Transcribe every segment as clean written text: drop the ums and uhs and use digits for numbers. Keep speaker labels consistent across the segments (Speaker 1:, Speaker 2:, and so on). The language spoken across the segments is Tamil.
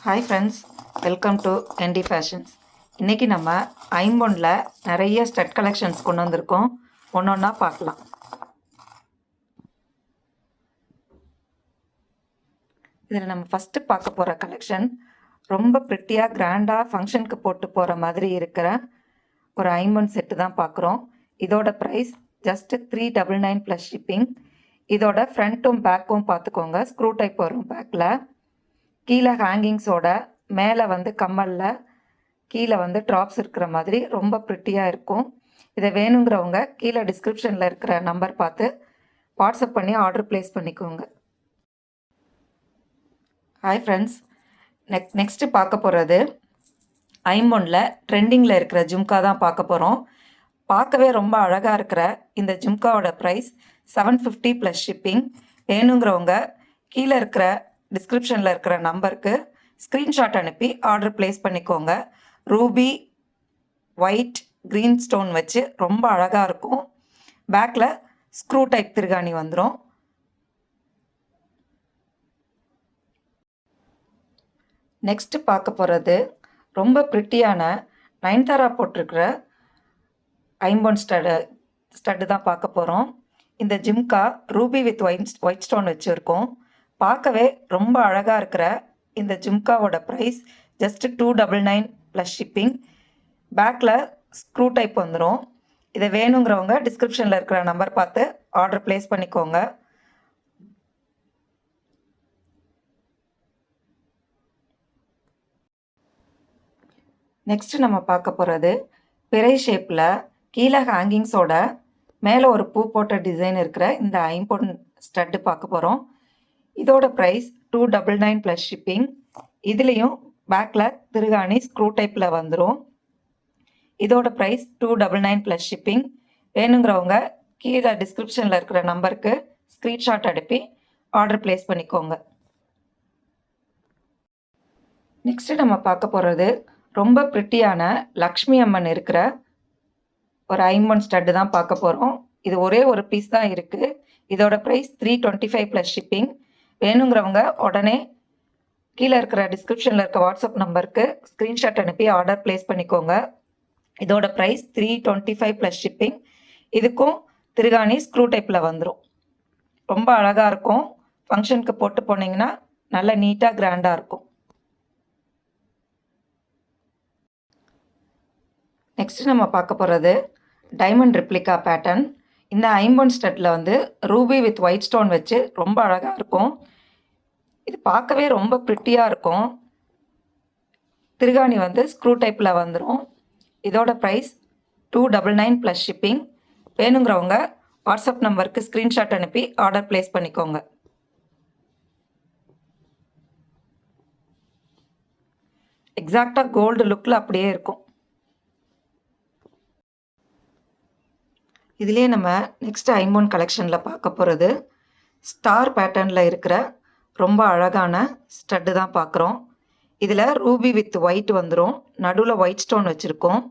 Speaker 1: Hi friends, welcome to ND fashions. இன்றைக்கி நம்ம ஐம்பொனில் நிறைய ஸ்டட் கலெக்ஷன்ஸ் கொண்டு வந்திருக்கோம். ஒன்று ஒன்றா பார்க்கலாம். இதில் நம்ம ஃபஸ்ட்டு பார்க்க போகிற கலெக்ஷன் ரொம்ப ப்ரிட்டியாக கிராண்டாக ஃபங்க்ஷனுக்கு போட்டு போகிற மாதிரி இருக்கிற ஒரு ஐம்பொன் செட்டு தான் பார்க்குறோம். இதோட ப்ரைஸ் ஜஸ்ட்டு 399 ப்ளஸ் ஷிப்பிங். இதோட ஃப்ரண்ட்டும் பேக்கும் பார்த்துக்கோங்க. ஸ்க்ரூ டைப் வரும் பேக்கில். கீழே ஹேங்கிங்ஸோட மேலே கம்மலில் கீழே ட்ராப்ஸ் இருக்கிற மாதிரி ரொம்ப ப்ரிட்டியாக இருக்கும். இதை வேணுங்கிறவங்க கீழே டிஸ்கிரிப்ஷனில் இருக்கிற நம்பர் பார்த்து வாட்ஸ்அப் பண்ணி ஆர்டர் ப்ளேஸ் பண்ணிக்கோங்க. ஹாய் ஃப்ரெண்ட்ஸ், நெக்ஸ்ட்டு பார்க்க போகிறது ஐம்பொனில் ட்ரெண்டிங்கில் இருக்கிற ஜும்கா தான் பார்க்க போகிறோம். பார்க்கவே ரொம்ப அழகாக இருக்கிற இந்த ஜும்காவோட ப்ரைஸ் 750 ப்ளஸ் ஷிப்பிங். வேணுங்கிறவங்க கீழே இருக்கிற டிஸ்கிரிப்ஷனில் இருக்கிற நம்பருக்கு ஸ்க்ரீன்ஷாட் அனுப்பி ஆர்டர் ப்ளேஸ் பண்ணிக்கோங்க. ரூபி ஒயிட் க்ரீன் ஸ்டோன் வச்சு ரொம்ப அழகாக இருக்கும். பேக்கில் ஸ்க்ரூ டைப் திருகாணி வந்துடும். நெக்ஸ்ட்டு பார்க்க போகிறது ரொம்ப ப்ரிட்டியான நயன்தாரா போட்டிருக்கிற ஐம்பொன் ஸ்டட்டு தான் பார்க்க போகிறோம். இந்த jhumka Ruby with white stone வச்சுருக்கோம். பார்க்கவே ரொம்ப அழகாக இருக்கிற இந்த ஜும்காவோட ப்ரைஸ் ஜஸ்ட்டு 299 ப்ளஸ் ஷிப்பிங். பேக்கில் ஸ்க்ரூ டைப் வந்துடும். இதை வேணுங்கிறவங்க டிஸ்கிரிப்ஷனில் இருக்கிற நம்பர் பார்த்து ஆர்டர் ப்ளேஸ் பண்ணிக்கோங்க. நெக்ஸ்ட்டு நம்ம பார்க்க போகிறது பிறை ஷேப்பில் கீழே ஹேங்கிங்ஸோட மேலே ஒரு பூ போட்ட டிசைன் இருக்கிற இந்த ஐம்பொன் ஸ்டட்டு பார்க்க போகிறோம். இதோட ப்ரைஸ் 299 ப்ளஸ் ஷிப்பிங். இதுலேயும் பேக்கில் திருகாணி ஸ்க்ரூ டைப்பில் வந்துடும். இதோட ப்ரைஸ் 299 ப்ளஸ் ஷிப்பிங். வேணுங்கிறவங்க கீழே டிஸ்கிரிப்ஷனில் இருக்கிற நம்பருக்கு ஸ்க்ரீன்ஷாட் அனுப்பி ஆர்டர் ப்ளேஸ் பண்ணிக்கோங்க. நெக்ஸ்ட்டு நம்ம பார்க்க போகிறது ரொம்ப ப்ரிட்டியான லக்ஷ்மி அம்மன் இருக்கிற ஒரு ஐம்பொன் ஸ்டட்டு தான் பார்க்க போகிறோம். இது ஒரே ஒரு பீஸ் தான் இருக்குது. இதோட ப்ரைஸ் 325 ப்ளஸ் ஷிப்பிங். வேணுங்கிறவங்க உடனே கீழே இருக்கிற டிஸ்கிரிப்ஷனில் இருக்க வாட்ஸ்அப் நம்பருக்கு ஸ்க்ரீன்ஷாட் அனுப்பி ஆர்டர் ப்ளேஸ் பண்ணிக்கோங்க. இதோட ப்ரைஸ் 325 ப்ளஸ் ஷிப்பிங். இதுக்கும் திருகாணி ஸ்க்ரூ டைப்பில் வந்துடும். ரொம்ப அழகாக இருக்கும். ஃபங்க்ஷனுக்கு போட்டு போனீங்கன்னா நல்ல நீட்டாக கிராண்டாக இருக்கும். நெக்ஸ்ட்டு நம்ம பார்க்க போகிறது டைமண்ட் ரிப்ளிகா பேட்டர்ன். இந்த ஐம்பொன் ஸ்டட்டில் ரூபி வித் ஒயிட் ஸ்டோன் வச்சு ரொம்ப அழகாக இருக்கும். இது பார்க்கவே ரொம்ப ப்ரிட்டியாக இருக்கும். திருகாணி ஸ்க்ரூ டைப்பில் வந்துடும். இதோட ப்ரைஸ் 299 ப்ளஸ் ஷிப்பிங். வேணுங்கிறவங்க வாட்ஸ்அப் நம்பருக்கு ஸ்க்ரீன்ஷாட் அனுப்பி ஆர்டர் ப்ளேஸ் பண்ணிக்கோங்க. எக்ஸாக்டாக கோல்டு லுக்கில் அப்படியே இருக்கும். இதிலே நம்ம நெக்ஸ்ட் ஐம்பொன் கலெக்ஷனில் பார்க்க போகிறது ஸ்டார் பேட்டர்னில் இருக்கிற ரொம்ப அழகான ஸ்டட்டு தான் பார்க்குறோம். இதில் ரூபி வித் ஒயிட் வந்துடும். நடுவில் ஒயிட் ஸ்டோன் வச்சுருக்கோம்.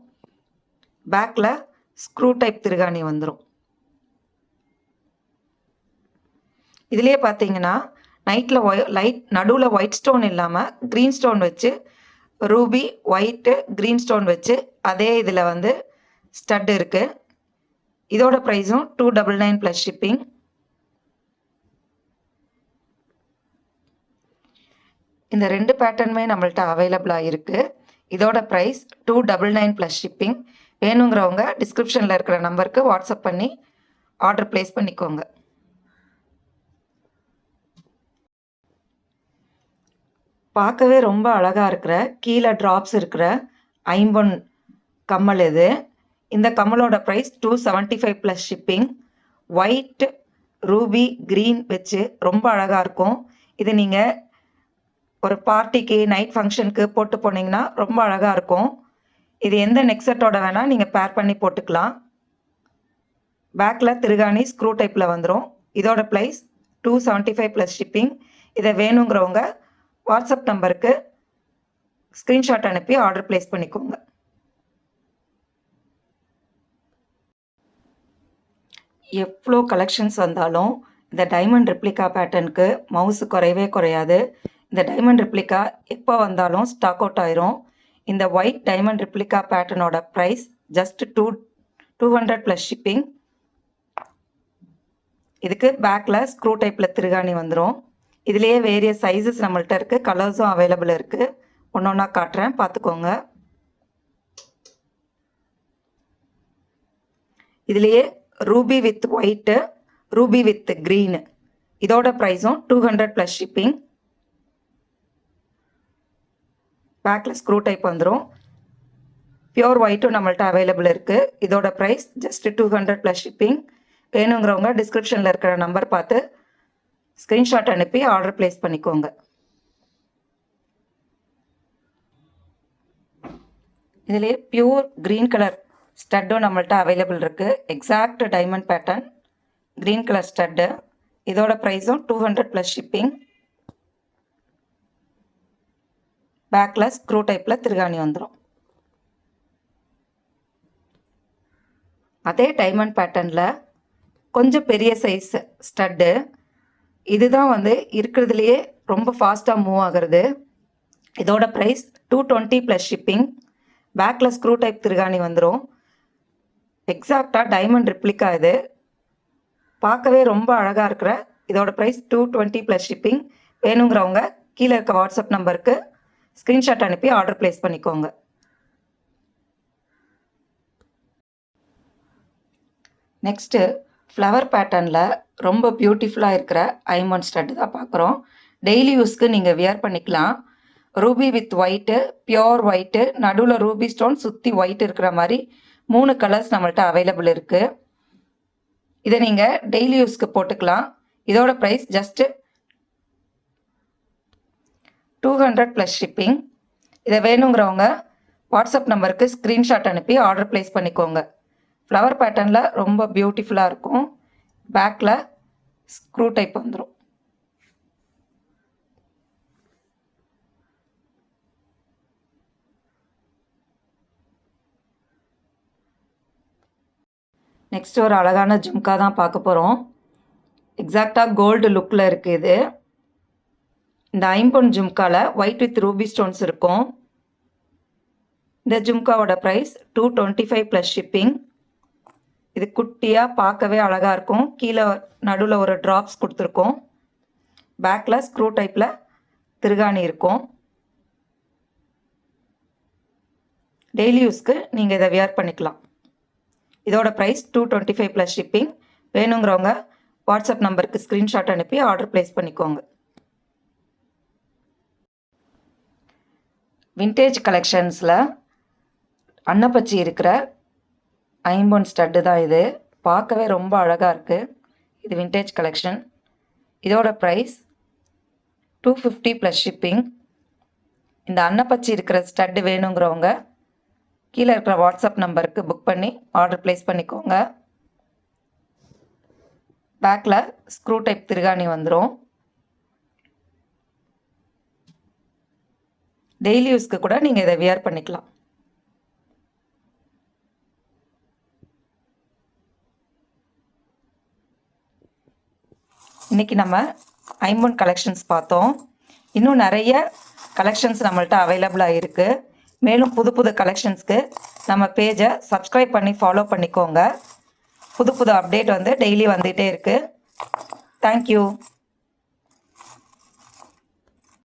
Speaker 1: பேக்கில் ஸ்க்ரூ டைப் திருகாணி வந்துடும். இதிலே பார்த்தீங்கன்னா நடுவில் ஒயிட் ஸ்டோன் இல்லாமல் க்ரீன் ஸ்டோன் வச்சு ரூபி ஒயிட்டு க்ரீன் ஸ்டோன் வச்சு அதே இதில் ஸ்டட் இருக்குது. இதோட ப்ரைஸும் 299 ப்ளஸ் ஷிப்பிங். இந்த ரெண்டு பேட்டர்னுமே நம்மள்ட்ட அவைலபிளாக இருக்குது. இதோட ப்ரைஸ் 299 ப்ளஸ் ஷிப்பிங். வேணுங்கிறவங்க டிஸ்கிரிப்ஷனில் இருக்கிற நம்பருக்கு வாட்ஸ்அப் பண்ணி ஆர்டர் ப்ளேஸ் பண்ணிக்கோங்க. பார்க்கவே ரொம்ப அழகாக இருக்கிற கீழே ட்ராப்ஸ் இருக்கிற ஐம்பொன் கம்மல் இது. இந்த கம்மலோட ப்ரைஸ் 275 ப்ளஸ் ஷிப்பிங். ஒயிட் ரூபி க்ரீன் வச்சு ரொம்ப அழகாக இருக்கும். இது நீங்கள் ஒரு பார்ட்டிக்கு நைட் ஃபங்க்ஷனுக்கு போட்டு போனீங்கன்னா ரொம்ப அழகாக இருக்கும். இது எந்த நெக் செட்டோட வேணால் நீங்கள் பேர் பண்ணி போட்டுக்கலாம். பேக்கில் திருகாணி ஸ்க்ரூ டைப்பில் வந்துடும். இதோட ப்ரைஸ் 275 ப்ளஸ் ஷிப்பிங். இதை வேணுங்கிறவங்க வாட்ஸ்அப் நம்பருக்கு ஸ்க்ரீன்ஷாட் அனுப்பி ஆர்டர் ப்ளேஸ் பண்ணிக்கோங்க. எவ்வளோ கலெக்ஷன்ஸ் வந்தாலும் இந்த டைமண்ட் ரிப்ளிகா பேட்டர்னுக்கு மவுஸு குறையவே குறையாது. இந்த டைமண்ட் ரெப்ளிகா எப்போ வந்தாலும் ஸ்டாக் அவுட் ஆயிரும். இந்த ஒயிட் டைமண்ட் ரெப்ளிகா பேட்டர்னோட ப்ரைஸ் ஜஸ்ட் 200 ப்ளஸ் ஷிப்பிங். இதுக்கு பேக்கில் ஸ்க்ரூ டைப்பில் திருகாணி வந்துடும். இதுலேயே வேரியஸ் சைஸஸ் நம்மள்ட்ட இருக்குது, கலர்ஸும் அவைலபிள் இருக்குது. ஒன்று ஒன்றா காட்டுறேன், பார்த்துக்கோங்க. இதுலேயே Ruby with white, Ruby with green, இதோட ப்ரைஸும் 200 ப்ளஸ் ஷிப்பிங். பேக்கில் ஸ்க்ரூ டைப் வந்துடும். பியோர் ஒயிட்டும் நம்மள்ட்ட அவைலபிள் இருக்குது. இதோட ப்ரைஸ் ஜஸ்ட் 200 ப்ளஸ் ஷிப்பிங். வேணுங்கிறவங்க டிஸ்கிரிப்ஷனில் இருக்கிற நம்பர் பார்த்து ஸ்க்ரீன்ஷாட் அனுப்பி ஆர்டர் ப்ளேஸ் பண்ணிக்கோங்க. இதுலேயே பியூர் க்ரீன் கலர் ஸ்டட்டும் நம்மள்ட்ட அவைலபிள் இருக்குது. Exact diamond pattern green colour stud. இதோட ப்ரைஸும் 200 ப்ளஸ் ஷிப்பிங். பேக்கில் ஸ்க்ரூ டைப்பில் திருகாணி வந்துடும். அதே டைமண்ட் பேட்டர்னில் கொஞ்சம் பெரிய சைஸ் ஸ்டட்டு. இதுதான் இருக்கிறதுலையே ரொம்ப ஃபாஸ்ட்டாக மூவ் ஆகிறது. இதோட ப்ரைஸ் 220 ப்ளஸ் ஷிப்பிங். பேக்கில் ஸ்க்ரூ டைப் திருகாணி வந்துடும். எக்ஸாக்டாக டைமண்ட் ரெப்ளிகா இது. பார்க்கவே ரொம்ப அழகாக இருக்கிற இதோட ப்ரைஸ் 220 ப்ளஸ் ஷிப்பிங். வேணுங்கிறவங்க கீழே இருக்க வாட்ஸ்அப் நம்பருக்கு ஸ்க்ரீன்ஷாட் அனுப்பி ஆர்டர் ப்ளேஸ் பண்ணிக்கோங்க. நெக்ஸ்ட்டு ஃப்ளவர் பேட்டர்னில் ரொம்ப பியூட்டிஃபுல்லாக இருக்கிற ஐமண்ட் ஸ்டட்டு தான் பார்க்குறோம். டெய்லி யூஸ்க்கு நீங்கள் வியர் பண்ணிக்கலாம். Ruby with white, pure white, நடுவில் ரூபி ஸ்டோன், சுற்றி ஒயிட் இருக்கிற மாதிரி 3 கலர்ஸ் நம்மள்ட்ட அவைலபிள் இருக்குது. இதை நீங்கள் டெய்லி யூஸ்க்கு போட்டுக்கலாம். இதோட ப்ரைஸ் ஜஸ்ட்டு 200 ப்ளஸ் ஷிப்பிங். இதை வேணுங்கிறவங்க வாட்ஸ்அப் நம்பருக்கு ஸ்க்ரீன்ஷாட் அனுப்பி ஆர்டர் ப்ளேஸ் பண்ணிக்கோங்க. ஃப்ளவர் பேட்டர்னில் ரொம்ப பியூட்டிஃபுல்லாக இருக்கும். பேக்கில் ஸ்க்ரூ டைப் வந்துடும். நெக்ஸ்ட் ஒரு அழகான ஜும்கா தான் பார்க்க போகிறோம். எக்ஸாக்டாக கோல்டு லுக்கில் இருக்குது இது. இந்த ஐம்பொன் ஜும்காவில் ஒயிட் வித் ரூபி ஸ்டோன்ஸ் இருக்கும். இந்த ஜும்காவோட ப்ரைஸ் 225 ப்ளஸ் ஷிப்பிங். இது குட்டியாக பார்க்கவே அழகாக இருக்கும். கீழே நடுவில் ஒரு ட்ராப்ஸ் கொடுத்துருக்கோம். பேக்கில் ஸ்க்ரூ டைப்பில் திருகாணி இருக்கும். டெய்லி யூஸ்க்கு நீங்கள் இதை வியர் பண்ணிக்கலாம். இதோட ப்ரைஸ் 225 ப்ளஸ் ஷிப்பிங். வேணுங்கிறவங்க வாட்ஸ்அப் நம்பருக்கு ஸ்க்ரீன்ஷாட் அனுப்பி ஆர்டர் ப்ளேஸ் பண்ணிக்கோங்க. விண்டேஜ் கலெக்ஷன்ஸில் அன்னப்பச்சி இருக்கிற ஐம்பொன் ஸ்டட்டு தான் இது. பார்க்கவே ரொம்ப அழகாக இருக்குது. இது விண்டேஜ் கலெக்ஷன். இதோட ப்ரைஸ் 250 ப்ளஸ் ஷிப்பிங். இந்த அன்னப்பச்சி இருக்கிற ஸ்டட்டு வேணுங்கிறவங்க கீழே இருக்கிற வாட்ஸ்அப் நம்பருக்கு புக் பண்ணி ஆர்டர் ப்ளேஸ் பண்ணிக்கோங்க. பேக்கில் ஸ்க்ரூ டைப் திருகாணி வந்துடும். டெய்லி யூஸ்க்கு கூட நீங்கள் இதை வியர் பண்ணிக்கலாம். இன்றைக்கி நம்ம ஐம்பொன் கலெக்ஷன்ஸ் பார்த்தோம். இன்னும் நிறைய கலெக்ஷன்ஸ் நம்மள்ட்ட அவைலபிளாக இருக்குது. மேலும் புது புது கலெக்ஷன்ஸ்க்கு நம்ம பேஜை சப்ஸ்கிரைப் பண்ணி ஃபாலோ பண்ணிக்கோங்க. புது புது அப்டேட் டெய்லி வந்துகிட்டே இருக்குது. தேங்க்யூ.